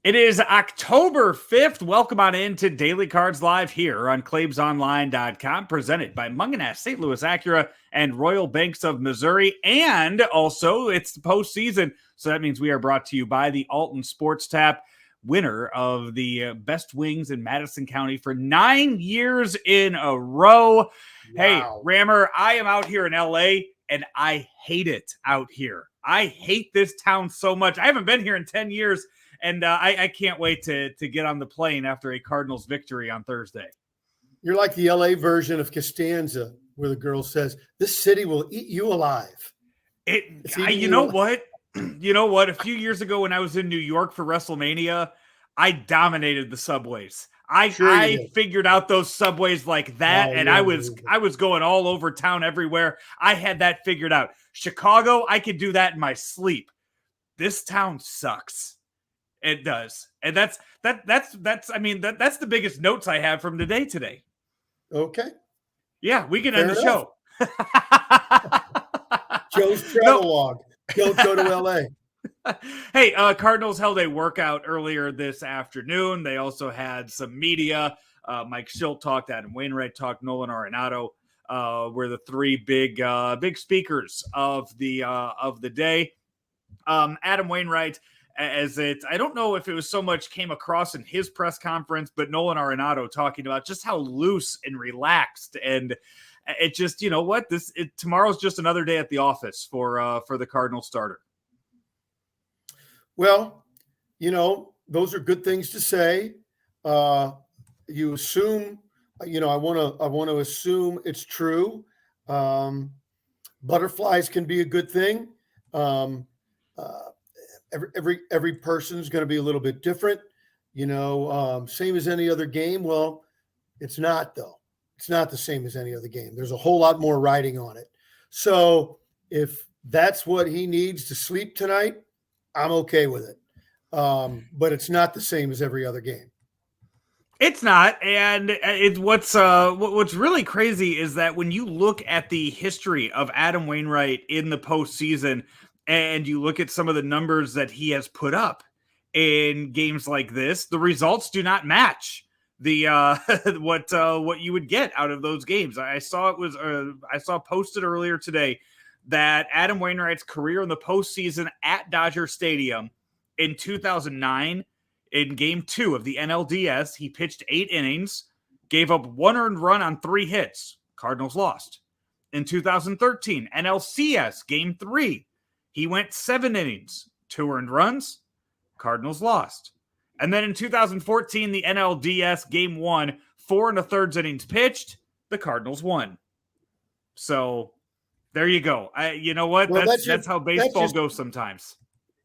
It is October 5th. Welcome on in to Daily Cards Live here on ClaibsOnline.com, presented by Mungenast, St. Louis Acura, and Royal Banks of Missouri. And also, it's the postseason, so that means we are brought to you by the Alton Sports Tap, winner of the best wings in Madison County for 9 years in a row. Wow. Hey, Rammer, I am out here in LA, and I hate it out here. I hate this town so much. I haven't been here in 10 years. And I can't wait to get on the plane after a Cardinals victory on Thursday. You're like the LA version of Costanza, where the girl says, "This city will eat you alive." You know what? You know what? A few years ago when I was in New York for WrestleMania, I dominated the subways. I figured out those subways like that, and I was going all over town everywhere. I had that figured out. Chicago, I could do that in my sleep. This town sucks. It does. And that's the biggest notes I have from today. Okay. Yeah, we can end the show. Joe's travelogue. Don't go to LA. Hey, Cardinals held a workout earlier this afternoon. They also had some media. Mike Schilt talked, Adam Wainwright talked, Nolan Arenado were the three big speakers of the day. Adam Wainwright, I don't know if it was so much came across in his press conference, but Nolan Arenado talking about just how loose and relaxed, and it just, you know what, tomorrow's just another day at the office for the Cardinal starter. Well, those are good things to say. You assume, I want to assume it's true. Butterflies can be a good thing. Every person's going to be a little bit different, same as any other game. Well, it's not, though. It's not the same as any other game. There's a whole lot more riding on it. So if that's what he needs to sleep tonight, I'm okay with it. But it's not the same as every other game. It's not. And what's really crazy is that when you look at the history of Adam Wainwright in the postseason, and you look at some of the numbers that he has put up in games like this, the results do not match the what you would get out of those games. I saw posted earlier today that Adam Wainwright's career in the postseason at Dodger Stadium in 2009, in Game 2 of the NLDS, he pitched 8 innings, gave up 1 earned run on 3 hits. Cardinals lost. In 2013, NLCS Game 3. He went 7 innings, 2 earned runs, Cardinals lost. And then in 2014, the NLDS Game 1, 4 1/3 innings pitched, the Cardinals won. So there you go. You know what? Well, that's how baseball goes sometimes.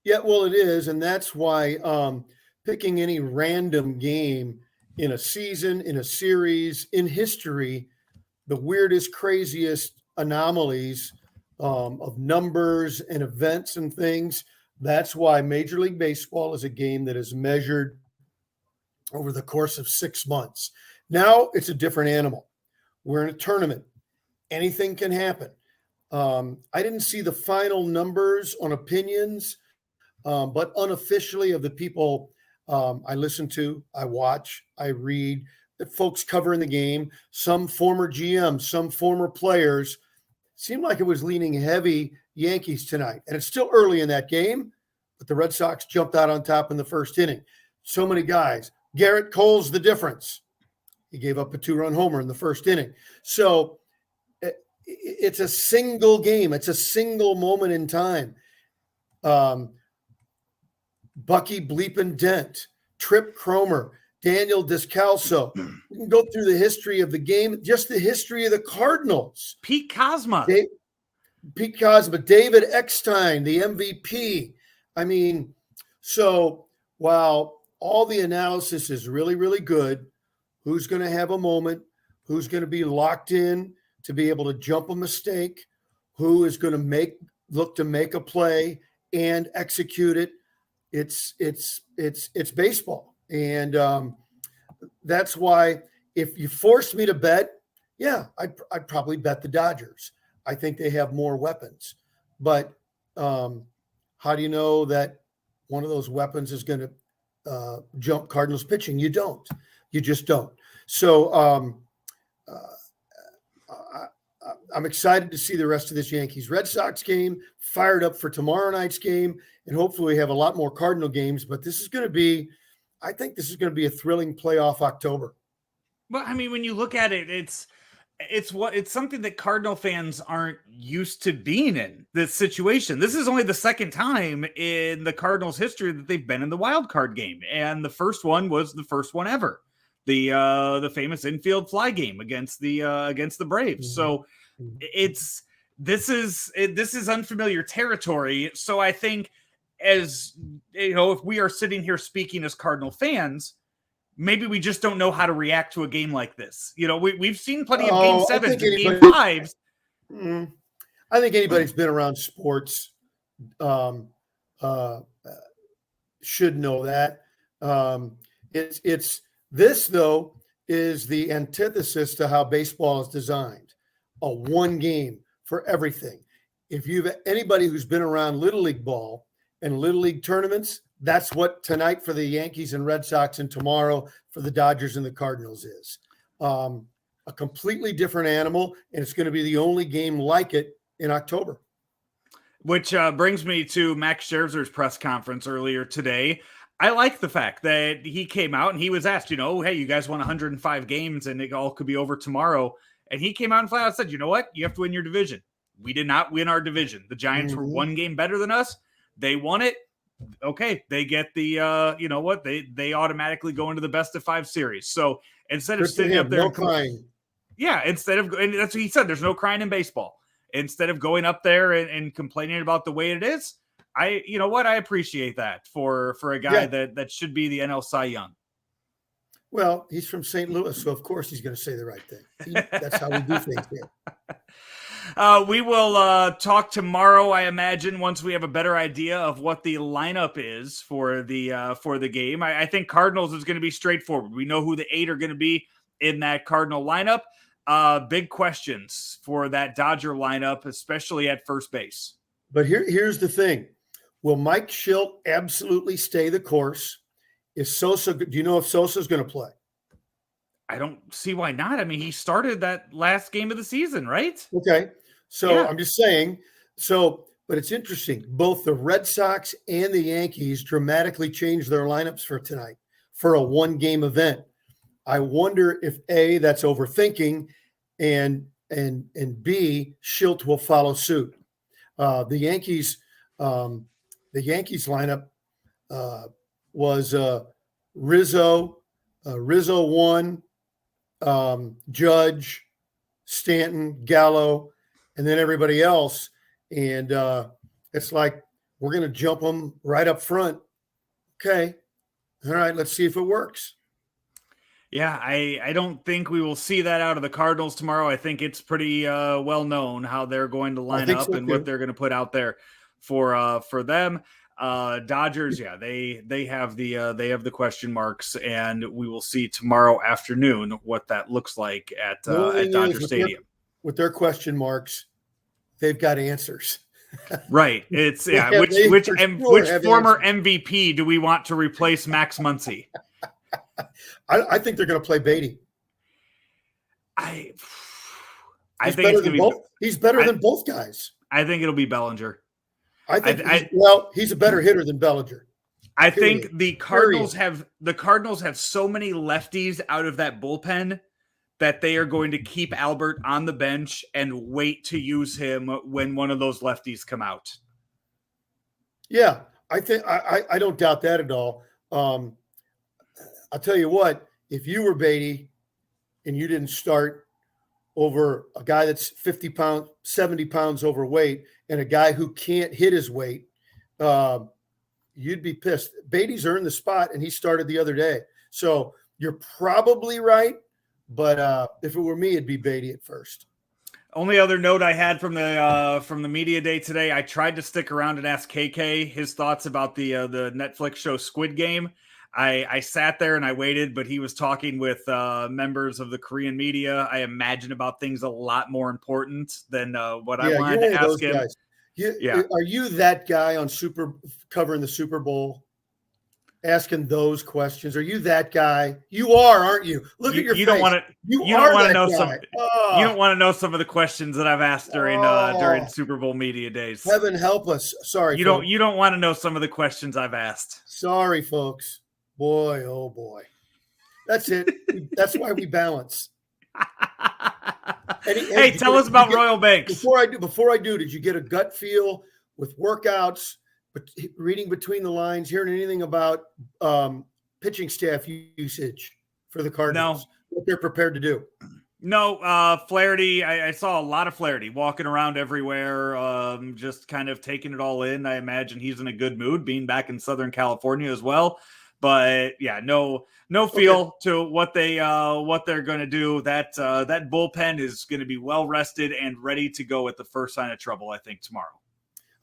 Yeah, well, it is. And that's why picking any random game in a season, in a series, in history, the weirdest, craziest anomalies of numbers and events and things. That's why Major League Baseball is a game that is measured over the course of 6 months. Now it's a different animal. We're in a tournament. Anything can happen. I didn't see the final numbers on opinions, but unofficially of the people I listen to, I watch, I read, the folks covering the game, some former GMs, some former players, seemed like it was leaning heavy Yankees tonight. And it's still early in that game, but the Red Sox jumped out on top in the first inning. So many guys. Garrett Cole's the difference. He gave up a 2-run homer in the first inning. So it's a single game. It's a single moment in time. Bucky Bleepin Dent, Trip Cromer, Daniel Descalso. We can go through the history of the game, just the history of the Cardinals. Pete Kozma, David Eckstein, the MVP. I mean, so while all the analysis is really, really good, who's going to have a moment, who's going to be locked in to be able to jump a mistake, who is going to look to make a play and execute it. It's baseball. And that's why if you forced me to bet, yeah, I'd probably bet the Dodgers. I think they have more weapons. But how do you know that one of those weapons is going to jump Cardinals pitching. You don't. You just don't. So I'm excited to see the rest of this Yankees Red Sox game, fired up for tomorrow night's game, and hopefully we have a lot more Cardinal games. But this is going to be, I think this is going to be a thrilling playoff October. Well, I mean, when you look at it, it's something that Cardinal fans aren't used to being in this situation. This is only the second time in the Cardinals history that they've been in the wild card game. And the first one was the first one ever. The famous infield fly game against the Braves. So this is unfamiliar territory. So I think, as you know, if we are sitting here speaking as Cardinal fans, maybe we just don't know how to react to a game like this. You know, we've seen plenty of game sevens and game fives. I think anybody who's been around sports should know that. It's this, though, is the antithesis to how baseball is designed. A one game for everything. If you've anybody who's been around Little League ball and Little League tournaments, that's what tonight for the Yankees and Red Sox and tomorrow for the Dodgers and the Cardinals is. A completely different animal, and it's going to be the only game like it in October. Which brings me to Max Scherzer's press conference earlier today. I like the fact that he came out and he was asked, you know, hey, you guys won 105 games and it all could be over tomorrow. And he came out and flat out said, you know what? You have to win your division. We did not win our division. The Giants were one game better than us. They won it. Okay, they get the, you know what? They automatically go into the best of 5 series. So instead of sitting up there no crying. Yeah, and that's what he said. There's no crying in baseball. Instead of going up there and complaining about the way it is, you know what? I appreciate that for a guy that should be the NL Cy Young. Well, he's from St. Louis, so of course he's going to say the right thing. That's how we do things here. We will talk tomorrow, I imagine, once we have a better idea of what the lineup is for the game. I think Cardinals is going to be straightforward. We know who the 8 are going to be in that Cardinal lineup. Big questions for that Dodger lineup, especially at first base. But here's the thing. Will Mike Schilt absolutely stay the course? Is Sosa? Do you know if Sosa's going to play? I don't see why not. I mean, he started that last game of the season, right? Okay. So I'm just saying. But it's interesting. Both the Red Sox and the Yankees dramatically changed their lineups for tonight for a one-game event. I wonder if A, that's overthinking, and B, Schilt will follow suit. The Yankees lineup was Rizzo 1, Judge, Stanton, Gallo, and then everybody else. And it's like, we're going to jump them right up front. Okay. All right. Let's see if it works. Yeah, I don't think we will see that out of the Cardinals tomorrow. I think it's pretty well known how they're going to line up and what they're going to put out there for them. Dodgers, they have the question marks, and we will see tomorrow afternoon what that looks like at Dodger Stadium. With their question marks, they've got answers. Right. It's which former MVP do we want to replace Max Muncy? I think they're going to play Beatty. I think it's going to be both. He's better than both guys. I think it'll be Bellinger. I think he's a better hitter than Bellinger. I think the Cardinals have so many lefties out of that bullpen that they are going to keep Albert on the bench and wait to use him when one of those lefties come out. Yeah, I think I don't doubt that at all. I'll tell you what, if you were Beatty and you didn't start over a guy that's 50 pounds, 70 pounds overweight and a guy who can't hit his weight, you'd be pissed. Beatty's earned the spot and he started the other day. So you're probably right. But if it were me, it'd be Beatty at first. Only other note I had from the media day today, I tried to stick around and ask KK his thoughts about the Netflix show Squid Game. I sat there and I waited, but he was talking with members of the Korean media. I imagine about things a lot more important than what I wanted to ask him. Are you that guy on covering the Super Bowl? asking those questions. Are you that guy? You are, aren't you? Look at your you face. don't want to. You don't are want to that know guy. some. Oh, You don't want to know some of the questions that I've asked during Super Bowl media days. Heaven help us. Sorry, You folks. don't want to know some of the questions I've asked. Sorry, folks. Boy, oh boy. That's it. That's why we balance. Hey, tell us about Royal Banks. Before I do, did you get a gut feel with workouts, but reading between the lines, hearing anything about pitching staff usage for the Cardinals? No. What they're prepared to do? No, Flaherty. I saw a lot of Flaherty walking around everywhere, just kind of taking it all in. I imagine he's in a good mood, being back in Southern California as well. But yeah, no feel to what they're going to do. That bullpen is going to be well rested and ready to go at the first sign of trouble, I think, tomorrow.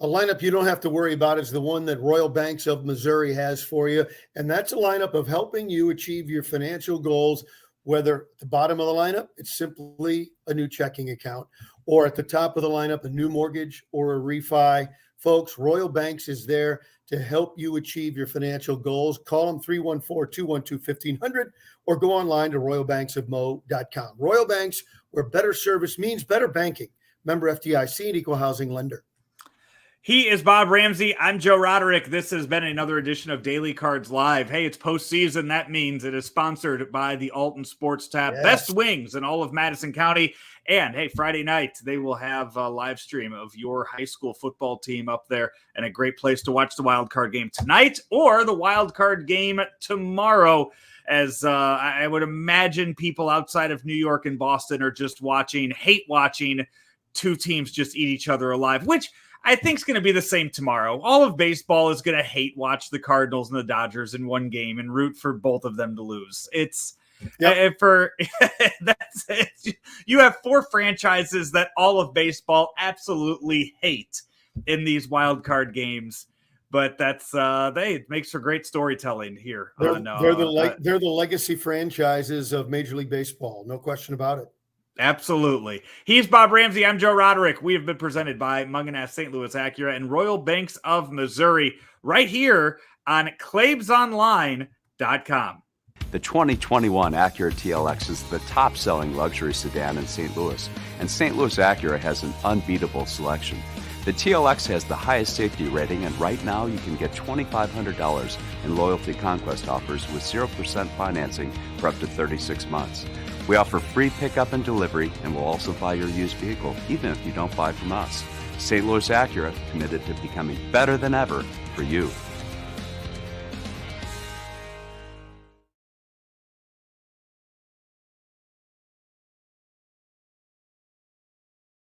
A lineup you don't have to worry about is the one that Royal Banks of Missouri has for you, and that's a lineup of helping you achieve your financial goals. Whether at the bottom of the lineup, it's simply a new checking account, or at the top of the lineup, a new mortgage or a refi. Folks, Royal Banks is there to help you achieve your financial goals. Call them 314-212-1500 or go online to royalbanksofmo.com. Royal Banks, where better service means better banking. Member FDIC and equal housing lender. He is Bob Ramsey. I'm Joe Roderick. This has been another edition of Daily Cards Live. Hey, it's postseason. That means it is sponsored by the Alton Sports Tap. Yes. Best wings in all of Madison County. And hey, Friday night, they will have a live stream of your high school football team up there, and a great place to watch the wild card game tonight or the wild card game tomorrow. As I would imagine people outside of New York and Boston are just hate watching two teams just eat each other alive, which I think is going to be the same tomorrow. All of baseball is going to hate watch the Cardinals and the Dodgers in one game and root for both of them to lose. It's that's it. You have four franchises that all of baseball absolutely hate in these wild card games, but that's it makes for great storytelling here. They're the legacy franchises of Major League Baseball, no question about it. Absolutely. He's Bob Ramsey. I'm Joe Roderick. We have been presented by Mungenast St. Louis Acura and Royal Banks of Missouri right here on ClaibsOnline.com. The 2021 Acura TLX is the top-selling luxury sedan in St. Louis, and St. Louis Acura has an unbeatable selection. The TLX has the highest safety rating, and right now you can get $2,500 in Loyalty Conquest offers with 0% financing for up to 36 months. We offer free pickup and delivery, and we'll also buy your used vehicle, even if you don't buy from us. St. Louis Acura, committed to becoming better than ever for you.